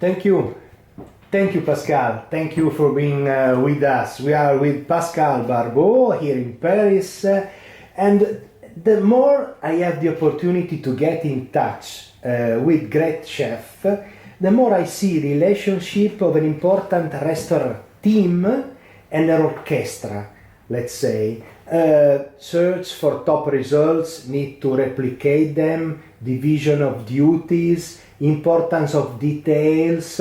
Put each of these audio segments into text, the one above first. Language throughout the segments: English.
Thank you. Thank you, Pascal. Thank you for being with us. We are with Pascal Barbot here in Paris. And the more I have the opportunity to get in touch with great chefs, the more I see relationship of an important restaurant team and an orchestra, let's say. Search for top results, need to replicate them, division of duties, importance of details,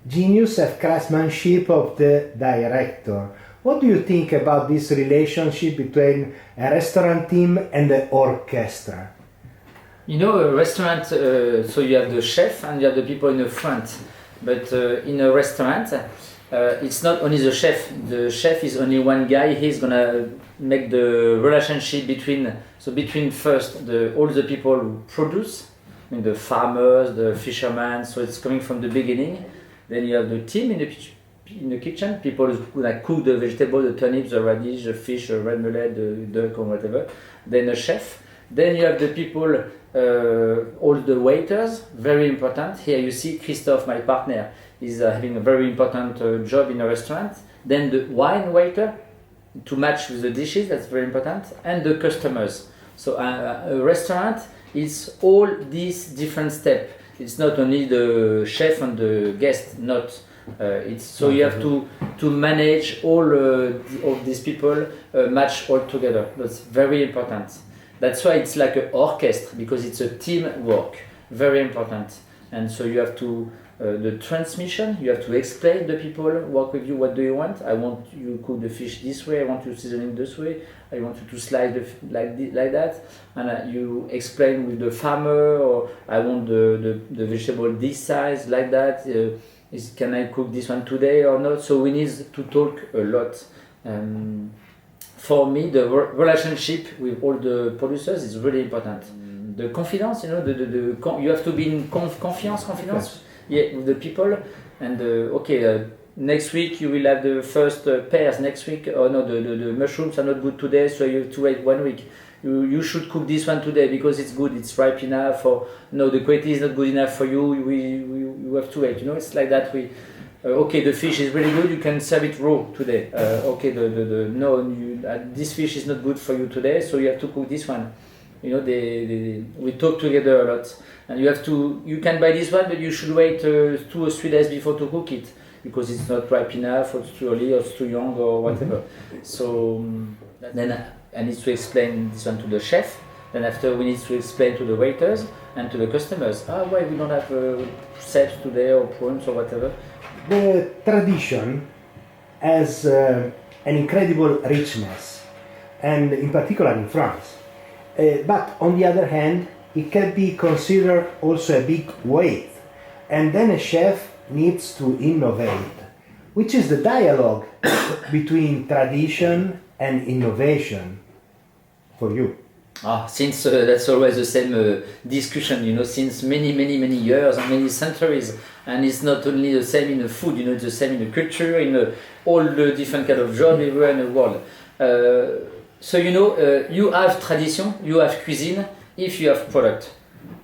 genius of craftsmanship of the director. What do you think about this relationship between a restaurant team and the orchestra? You know, a restaurant, so you have the chef and you have the people in the front. But in a restaurant, it's not only the chef. The chef is only one guy. He's gonna make the relationship between first all the people who produce, I mean the farmers, the fishermen. So it's coming from the beginning. Then you have the team in the kitchen, people who like cook the vegetable, the turnips, the radish, the fish, the red mullet, the duck or whatever. Then a chef. Then you have the people, all the waiters, very important. Here you see Christophe, my partner, is having a very important job in a restaurant. Then the wine waiter, to match with the dishes, that's very important. And the customers. So a restaurant is all these different steps. It's not only the chef and the guest, you have to manage all of these people, match all together. That's very important. That's why it's like an orchestra, because it's a team work, very important. And so you have to, the transmission, you have to explain the people work with you, what do you want? I want you cook the fish this way, I want you seasoning this way, I want you to slice like that. And you explain with the farmer, or I want the vegetable this size, like that. Can I cook this one today or not? So we need to talk a lot. For me, the relationship with all the producers is really important. The confidence, you know, you have to be in confiance, yeah, with the people. And next week you will have the first pears. Next week, the mushrooms are not good today, so you have to wait 1 week. You should cook this one today because it's good, it's ripe enough. Or no, the quality is not good enough for you. You have to wait. You know, it's like that. The fish is really good. You can serve it raw today. This fish is not good for you today, so you have to cook this one. You know, we talk together a lot, and you can buy this one, but you should wait 2 or 3 days before to cook it because it's not ripe enough, or it's too early, or it's too young, or whatever. Mm-hmm. So then I need to explain this one to the chef. Then after we need to explain to the waiters and to the customers. Why we don't have crepes today or prawns or whatever. The tradition has an incredible richness, and in particular in France. But on the other hand, it can be considered also a big weight, and then a chef needs to innovate, which is the dialogue between tradition and innovation for you. Since that's always the same discussion, you know, since many years and many centuries, and it's not only the same in the food, you know, it's the same in the culture, in all the different kind of jobs everywhere in the world. So you know, you have tradition, you have cuisine if you have product.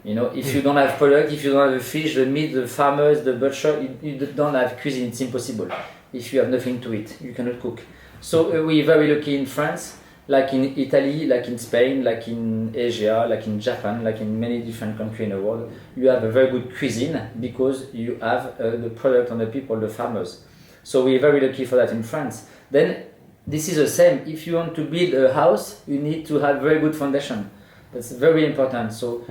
You know, if you don't have product, if you don't have the fish, the meat, the farmers, the butcher, you don't have cuisine. It's impossible. If you have nothing to eat, you cannot cook. So we're very lucky in France. Like in Italy, like in Spain, like in Asia, like in Japan, like in many different countries in the world, you have a very good cuisine because you have the product and the people, the farmers. So we're very lucky for that in France. Then this is the same. If you want to build a house, you need to have very good foundation. That's very important. So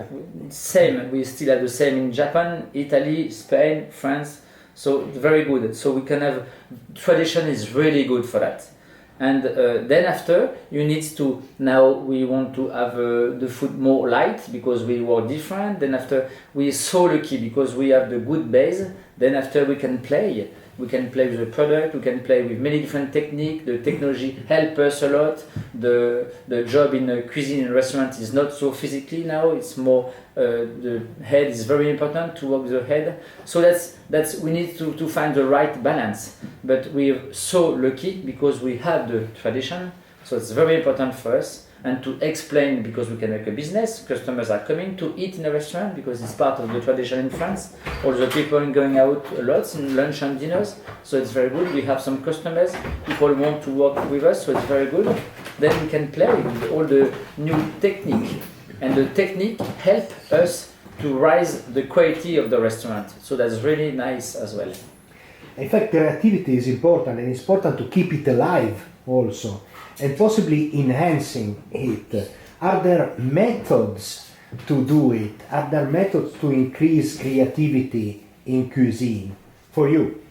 same, we still have the same in Japan, Italy, Spain, France. So very good. So we can have, tradition is really good for that. And then after, you need to, now we want to have the food more light because we work different. Then after, we're so lucky because we have the good base. Then after, we can play. We can play with the product, we can play with many different techniques. The technology helps us a lot. The job in a cuisine and restaurant is not so physically now, it's more, the head is very important, to work with the head. So that's we need to find the right balance. But we're so lucky because we have the tradition, so it's very important for us. and to explain, because we can make a business. Customers are coming to eat in a restaurant because it's part of the tradition in France. All the people are going out a lot in lunch and dinners, so it's very good. We have some customers, people want to work with us, so it's very good. Then we can play with all the new technique, and the technique help us to raise the quality of the restaurant. So that's really nice as well. In fact, creativity is important, and it's important to keep it alive also, and possibly enhancing it. Are there methods to do it? Are there methods to increase creativity in cuisine for you?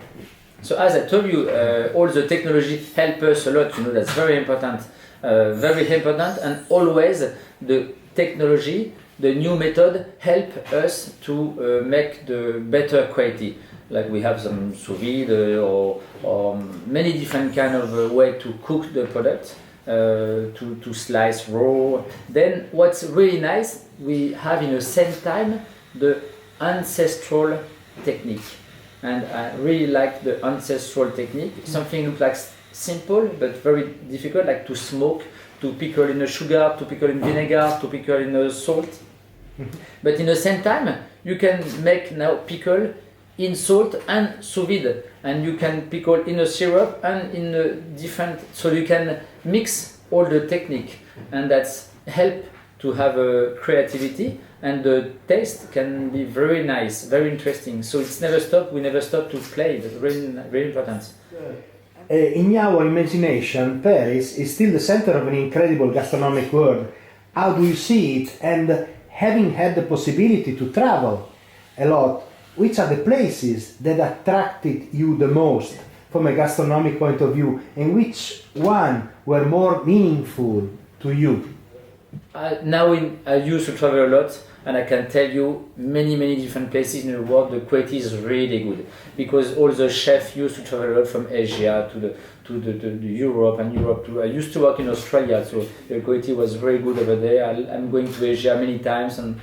So as I told you, all the technology help us a lot. That's very important, and always the technology, the new method help us to make the better quality. Like we have some sous vide or many different kind of way to cook the product, to slice raw. Then what's really nice, we have in the same time the ancestral technique. And I really like the ancestral technique. Something looks like simple but very difficult, like to smoke, to pickle in a sugar, to pickle in vinegar, to pickle in a salt. But in the same time, you can make now pickle in salt and sous vide, and you can pickle in a syrup and in a different, so you can mix all the technique, and that's help to have a creativity, and the taste can be very nice, very interesting. So it's never stop, we never stop to play. That's really, really important. In our imagination, Paris is still the center of an incredible gastronomic world. How do you see it? And having had the possibility to travel a lot, which are the places that attracted you the most from a gastronomic point of view, and which one were more meaningful to you? Now I used to travel a lot, and I can tell you many different places in the world. The quality is really good because all the chefs used to travel a lot from Asia to Europe, and Europe to. I used to work in Australia, so the quality was very good over there. I'm going to Asia many times and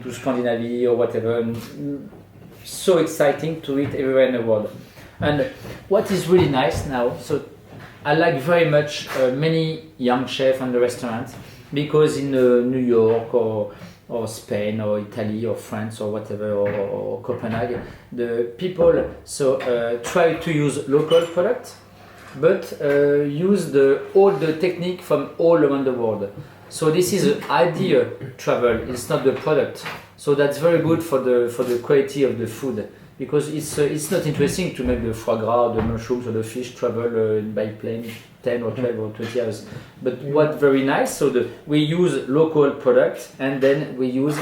to Scandinavia or whatever. And so exciting to eat everywhere in the world. And what is really nice now, so I like very much many young chefs on the restaurant, because in New York or Spain or Italy or France or whatever, or Copenhagen, the people try to use local products, but use all the technique from all around the world. So this is an idea travel, it's not the product. So that's very good for the quality of the food, because it's not interesting to make the foie gras, the mushrooms or the fish travel by plane 10 or 12 or 20 hours. But what very nice, so we use local products, and then we use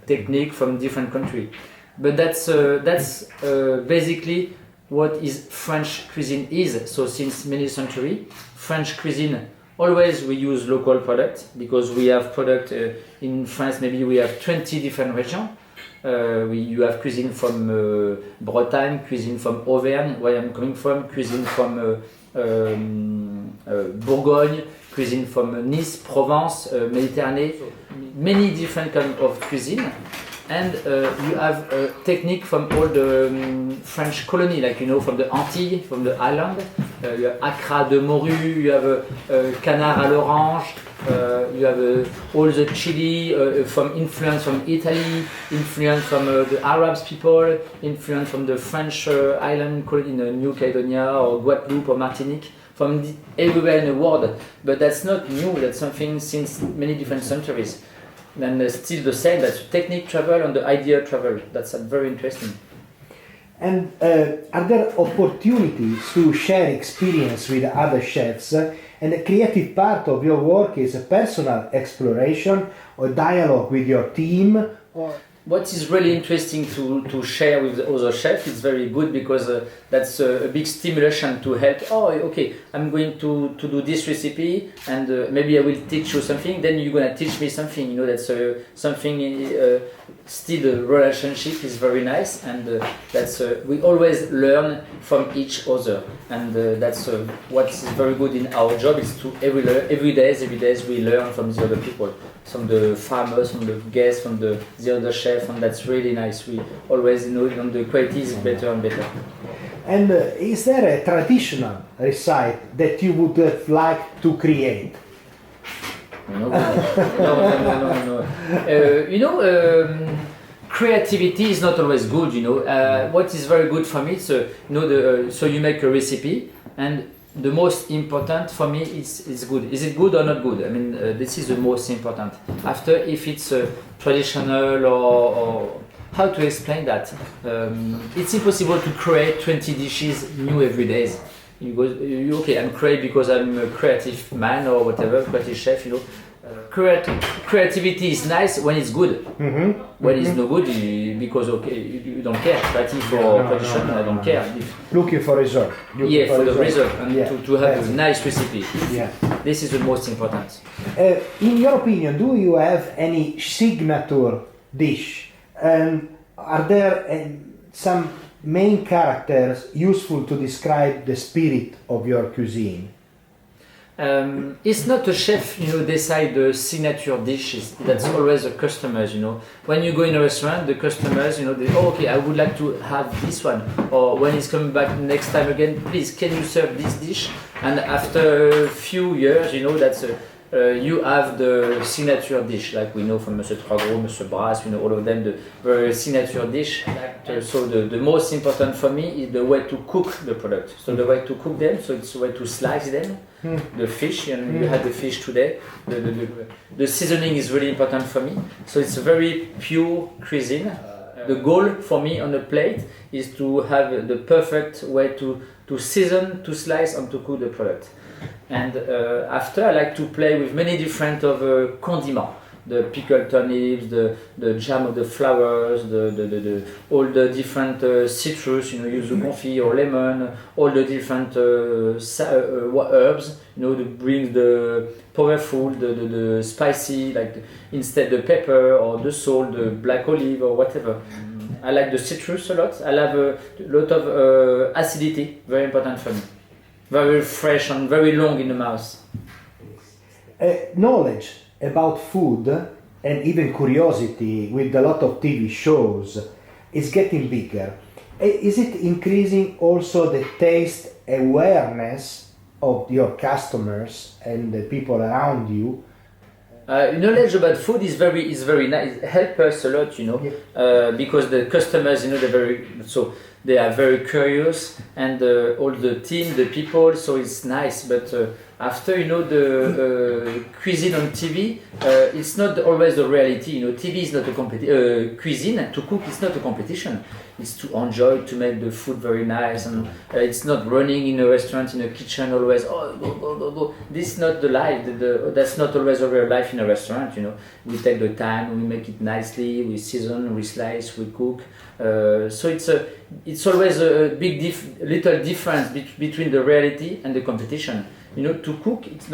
technique from different countries. But that's basically what is French cuisine is. So since many centuries, French cuisine, always we use local products, because we have product in France, maybe we have 20 different regions. You have cuisine from Bretagne, cuisine from Auvergne, where I'm coming from, cuisine from Bourgogne, cuisine from Nice, Provence, Mediterranean, many different kinds of cuisine. And you have technique from all the French colony, like from the Antilles, from the island. You have Accra de morue, you have canard à l'orange, you have all the chili from influence from Italy, influence from the Arabs people, influence from the French island colony in New Caledonia or Guadeloupe or Martinique, from everywhere in the world. But that's not new, that's something since many different centuries. And still the same, that's technique travel and the idea travel. That's very interesting. And are there opportunities to share experience with other chefs? And the creative part of your work is a personal exploration or dialogue with your team? What is really interesting to share with the other chefs, it's very good, because that's a big stimulation to help. Oh, okay, I'm going to do this recipe, and maybe I will teach you something, then you're going to teach me something. That's something, still the relationship is very nice, and that's we always learn from each other. And that's what's very good in our job, is to every day we learn from the other people. From the farmers, from the guests, from the other chef, and that's really nice. We always know the quality is better and better. And is there a traditional recipe that you would like to create? No, no. Creativity is not always good. What is very good for me, so so you make a recipe, and the most important for me is good. Is it good or not good? I mean, this is the most important. After, if it's traditional or how to explain that, it's impossible to create 20 dishes new every day. Okay, I'm creative because I'm a creative man or whatever, creative chef. Creativity is nice when it's good. When it's no good, because you don't care. But if for tradition, I don't care. Looking for result. For the result and to have a nice recipe. Yeah. This is the most important. In your opinion, do you have any signature dish? And are there some main characters useful to describe the spirit of your cuisine? It's not a chef, decide the signature dishes. That's always the customers, When you go in a restaurant, the customers, okay, I would like to have this one. Or when he's coming back next time again, please, can you serve this dish? And after a few years, that's you have the signature dish, like we know from Monsieur Trois-Gros, Monsieur Brasse, all of them, the very signature dish. So the most important for me is the way to cook the product. So the way to cook them, so it's the way to slice them. The fish, and you had the fish today. The seasoning is really important for me. So it's a very pure cuisine. The goal for me on the plate is to have the perfect way to season, to slice, and to cook the product. And after, I like to play with many different of condiments. The pickled turnips, the jam of the flowers, all the different citrus, use the confit or lemon, all the different herbs, to bring the powerful, the spicy, like instead the pepper or the salt, the black olive or whatever. I like the citrus a lot. I love a lot of acidity, very important for me. Very fresh and very long in the mouth. Knowledge about food and even curiosity with a lot of TV shows is getting bigger. Is it increasing also the taste awareness of your customers and the people around you? Knowledge about food is very nice. It helps us a lot, because the customers, they are very curious, and all the team, the people, so it's nice. But after, the cuisine on TV, it's not always the reality. TV is not a cuisine to cook. It's not a competition. It's to enjoy, to make the food very nice, and it's not running in a restaurant, in a kitchen always. Oh, go. This is not the life. That's not always a real life in a restaurant. We take the time, we make it nicely, we season, we slice, we cook. So it's always a little difference between the reality and the competition. To cook, it's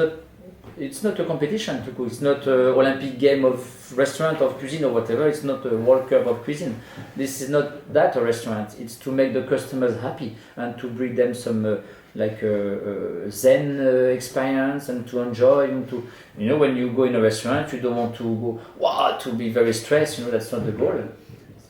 not a competition to cook. It's not an Olympic game of restaurant of cuisine or whatever. It's not a World Cup of cuisine. This is not that a restaurant. It's to make the customers happy and to bring them some Zen experience and to enjoy. And to when you go in a restaurant, you don't want to go to be very stressed. That's not the goal.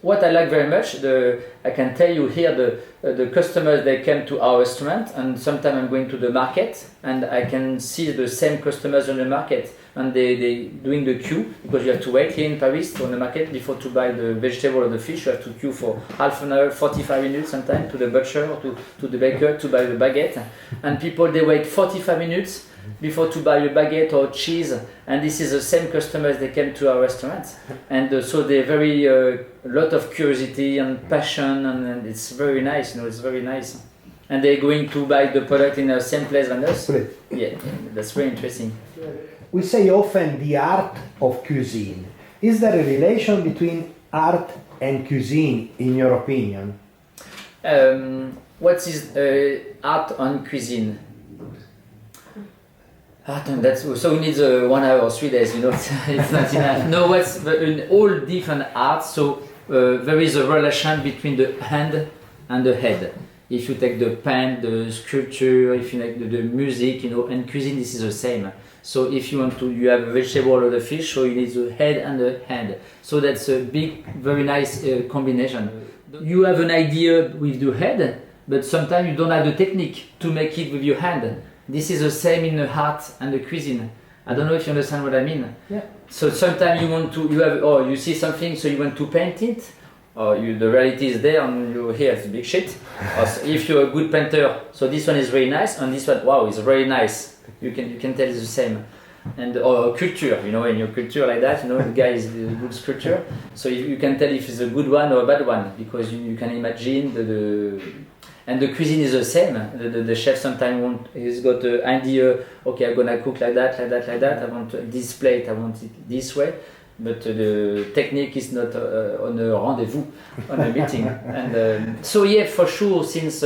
What I like very much, I can tell you here, the customers, they came to our restaurant, and sometimes I'm going to the market and I can see the same customers on the market, and they doing the queue, because you have to wait here in Paris on the market before to buy the vegetable or the fish. You have to queue for half an hour, 45 minutes sometimes, to the butcher or to the baker to buy the baguette, and people, they wait 45 minutes before to buy a baguette or cheese, and this is the same customers, they came to our restaurant, and so they're very a lot of curiosity and passion, and it's very nice. It's very nice, and they're going to buy the product in the same place than us. Yeah, that's very interesting. We say often the art of cuisine. Is there a relation between art and cuisine, in your opinion? What is art and cuisine? So we need 1 hour or 3 days, it's not enough. No, what's in all different arts, so there is a relation between the hand and the head. If you take the paint, the sculpture, if you take the music, and cuisine, this is the same. So if you want to, you have a vegetable or the fish, so you need the head and the hand. So that's a big, very nice combination. You have an idea with the head, but sometimes you don't have the technique to make it with your hand. This is the same in the art and the cuisine. I don't know if you understand what I mean. Yeah. So sometimes you see something, so you want to paint it, or the reality is there and you hear it's big shit. Or so if you're a good painter, so this one is very nice, and this one, wow, is very nice. You can tell it's the same. And or culture, in your culture like that, the guy is a good sculpture, so you can tell if it's a good one or a bad one, because you can imagine and the cuisine is the same. The chef sometimes he's got an idea, okay, I'm gonna cook like that, I want this plate, I want it this way, but the technique is not on a rendezvous, on a meeting. And so yeah, for sure, since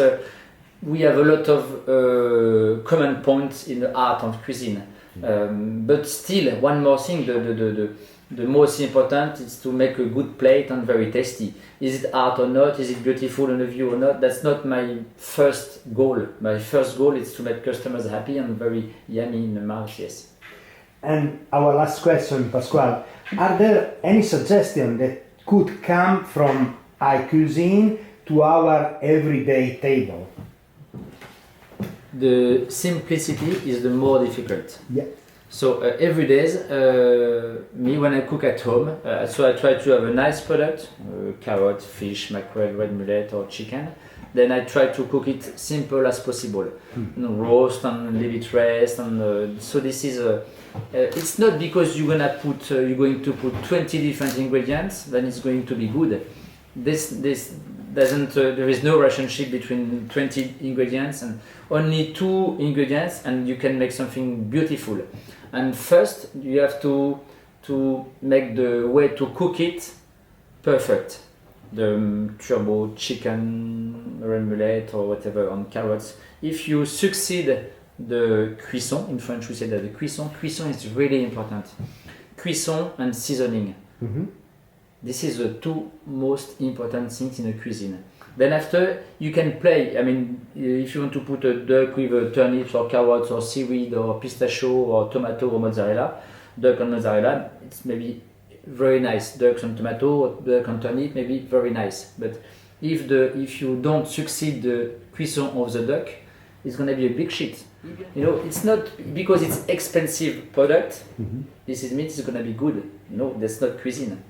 we have a lot of common points in the art of cuisine. But still, one more thing, the most important is to make a good plate and very tasty. Is it art or not? Is it beautiful on the view or not? That's not my first goal. My first goal is to make customers happy and very yummy in the mouth, yes. And our last question, Pascal, are there any suggestions that could come from high cuisine to our everyday table? The simplicity is the more difficult. Yeah. So every day, me when I cook at home, so I try to have a nice product, carrot, fish, mackerel, red mullet or chicken. Then I try to cook it simple as possible. Roast and leave it rest. And so this is it's not because you're going to put 20 different ingredients, then it's going to be good. This doesn't. There is no relationship between 20 ingredients, and only 2 ingredients, and you can make something beautiful. And first, you have to make the way to cook it perfect. The turbo chicken, red mullet, or whatever on carrots. If you succeed the cuisson, in French we say that the cuisson is really important. Cuisson and seasoning. Mm-hmm. This is the 2 most important things in a cuisine. Then after, you can play. I mean, if you want to put a duck with turnips or carrots or seaweed or pistachio or tomato or mozzarella, duck and mozzarella, it's maybe very nice. Duck and tomato or duck and turnip, maybe very nice. But if you don't succeed the cuisson of the duck, it's gonna be a big shit. It's not because it's expensive product. Mm-hmm. This is meat is gonna be good. No, that's not cuisine.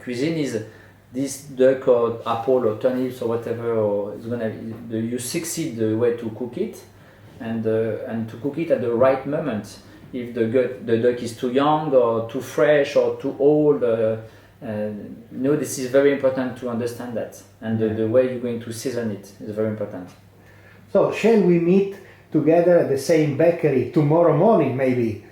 Cuisine is this duck or apple or turnips or whatever, or it's gonna you succeed the way to cook it, and to cook it at the right moment. If the duck is too young or too fresh or too old, this is very important to understand that, and the way you're going to season it is very important. So shall we meet together at the same bakery tomorrow morning, maybe?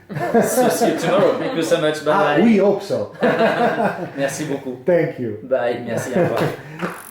So see you tomorrow. Thank you so much. Bye. We hope so. Merci beaucoup. Thank you. Bye. Merci. Au revoir.